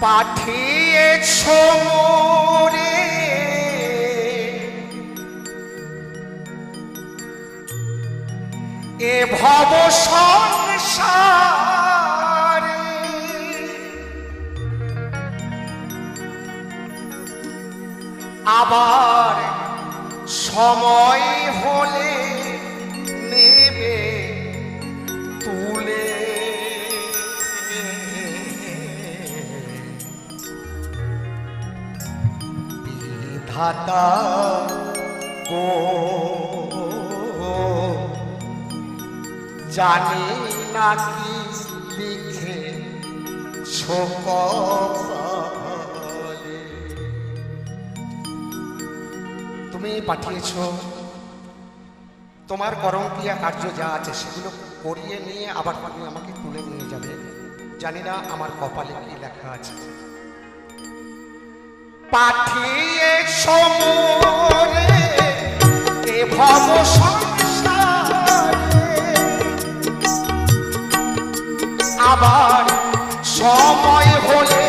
পাঠিয়েছ মোরে এ ভব সংসারে আবার সময় হলে নেবে তুলে বিধাতা ও জানি না কি লিখে কপালে তুমি পাঠিয়েছ তোমার করমক্রিয়া কার্য যা আছে সেগুলো করিয়ে নিয়ে আবার তুমি আমাকে তুলে নিয়ে যাবে। জানি না আমার কপালে কি লেখা আছে। পাঠিয়েছ মোরে এ ভব সংসারে আবার সময় হলে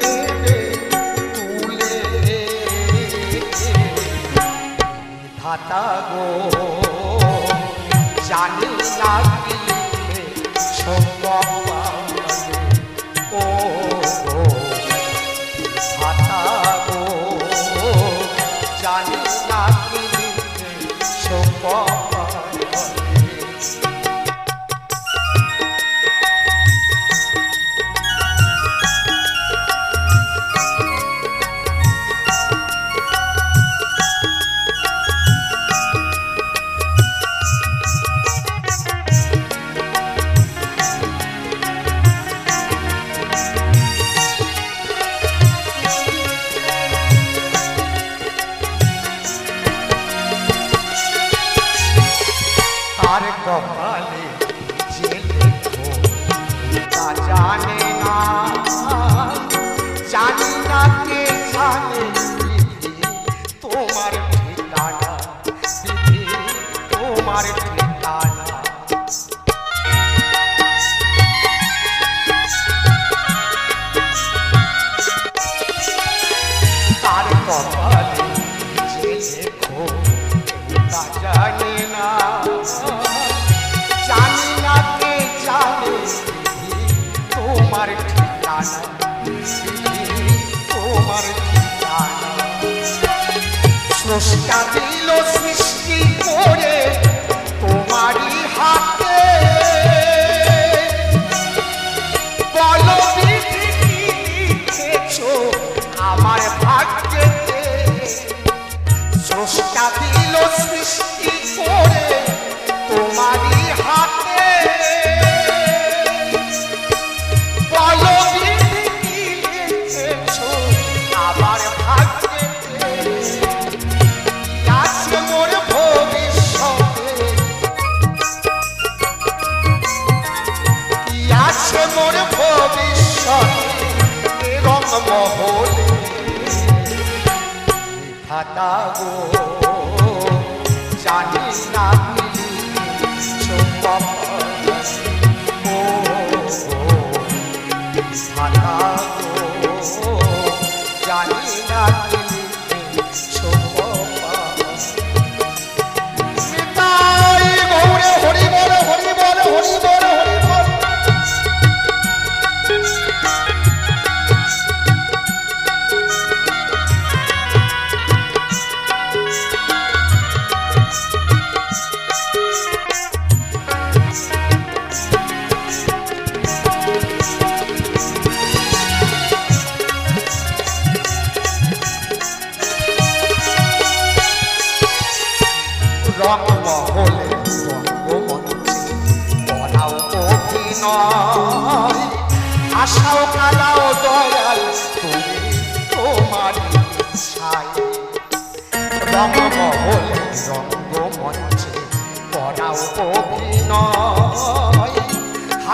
নেবে তুলে ধাতা গো জানি না কি ও ধাতা গো জানি না কি আর কপালে যে লেখো তা জানে না, জানি না কে জানে তোমার ঠিকানা, তোমার ঠিকানা। আর কপালে যে লেখো তা জানে না, জানি না কে জানে তোমার ঠিকানা, তোমার ঠিকানা। স্রষ্টা দিল সৃষ্টি করে তোমারই হাতে, বলো বিধি কি লিখেছো আমার ভাগ্যেতে। স্রষ্টা দিল সৃষ্টি করে তোমারই হাতে, বলো বিধি কি লিখেছো আমার ভাগ্যেতে। আছে মোর ভবিষ্যতে, আছে মোর ভবিষ্যতে রঙমহলে। ধাতা গো জানি না ও ধাতা গো জানি না হরি বল হরি বল হরি বল হরি বল। রঙমহলে রঙ্গমঞ্চে করাও অভিনয়, আশাও কালাও দয়াল তুমি তোমার ইচ্ছায়। রঙমহলে রঙ্গমঞ্চে করাও অভিনয়,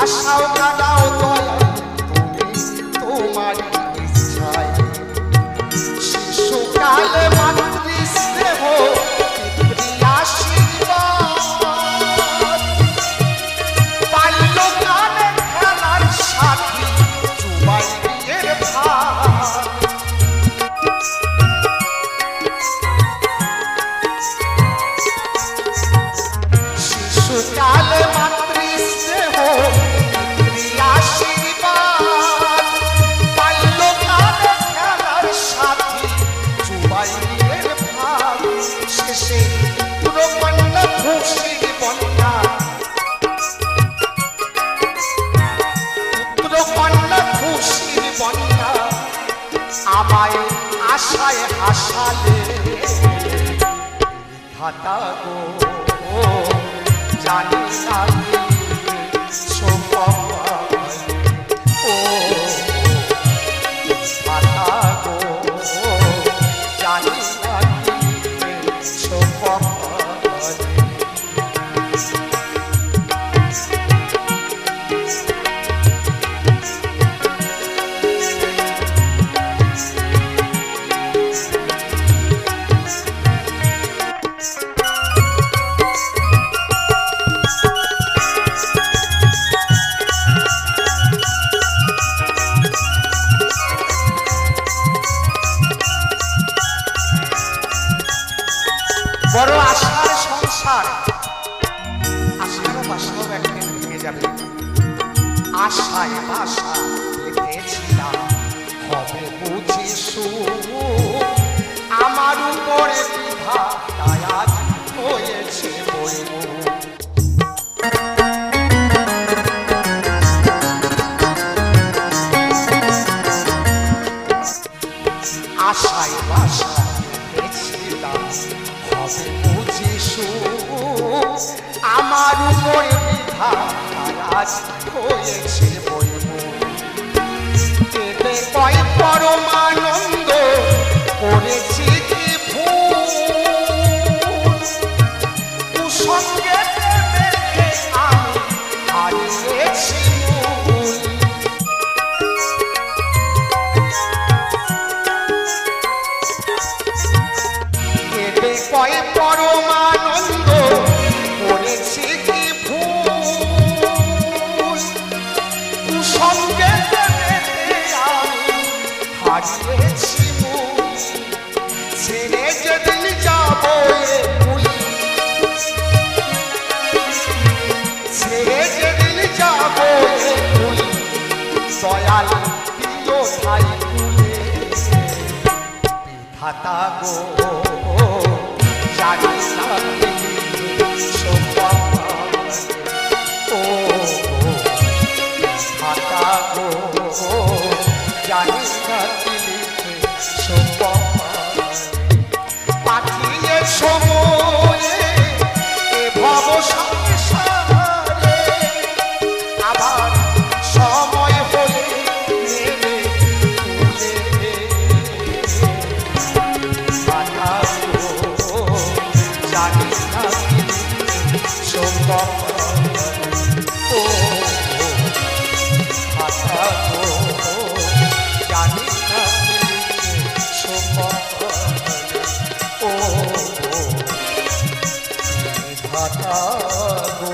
আশাও কালাও দয়াল তুমি তোমার ইচ্ছায়। শিশুকালে মাতৃস্নেহ বাল্যকালে খেলার সাথী, যুবাই বিয়ের আমায় আশায় হাসালে বিধাতা গো জানি না ও বিধাতা গো জানি না বড় আশার সংসার, আশারও বাসনাও একদিন ভেঙে যাবে। আশায় বাসা বেঁধেছিলাম হবে বুঝি সুখ, আমার উপরে বিধা আজ হয়েছে বইব। আশায় বাসা বেঁধেছিলাম হবে বুঝি সুখ, আমার উপরে বিধা আজ হয়েছে বইব। এতে কয় পরমানন্দ করেছি কি ভুল, কুসঙ্গে আমি হারিয়েছি মূল। এতে কয় পরমানন্দ করেছি কি ভুল, কুসঙ্গে হারিয়েছি মূল। ছেড়ে যেদিন যাব ছেড়ে যেদিন যাব দয়াল প্রিয় ভাই তুলে বিধাতা গো জানি না ও বিধাতা গো জানি না পাঠিয়ে সময়ে এ ভব সংসারে, আবার সময় হলে নেবে তুলে। জানি না সম্ভব ও ভাষা জানি না সম্ভব ও ভাষা গো।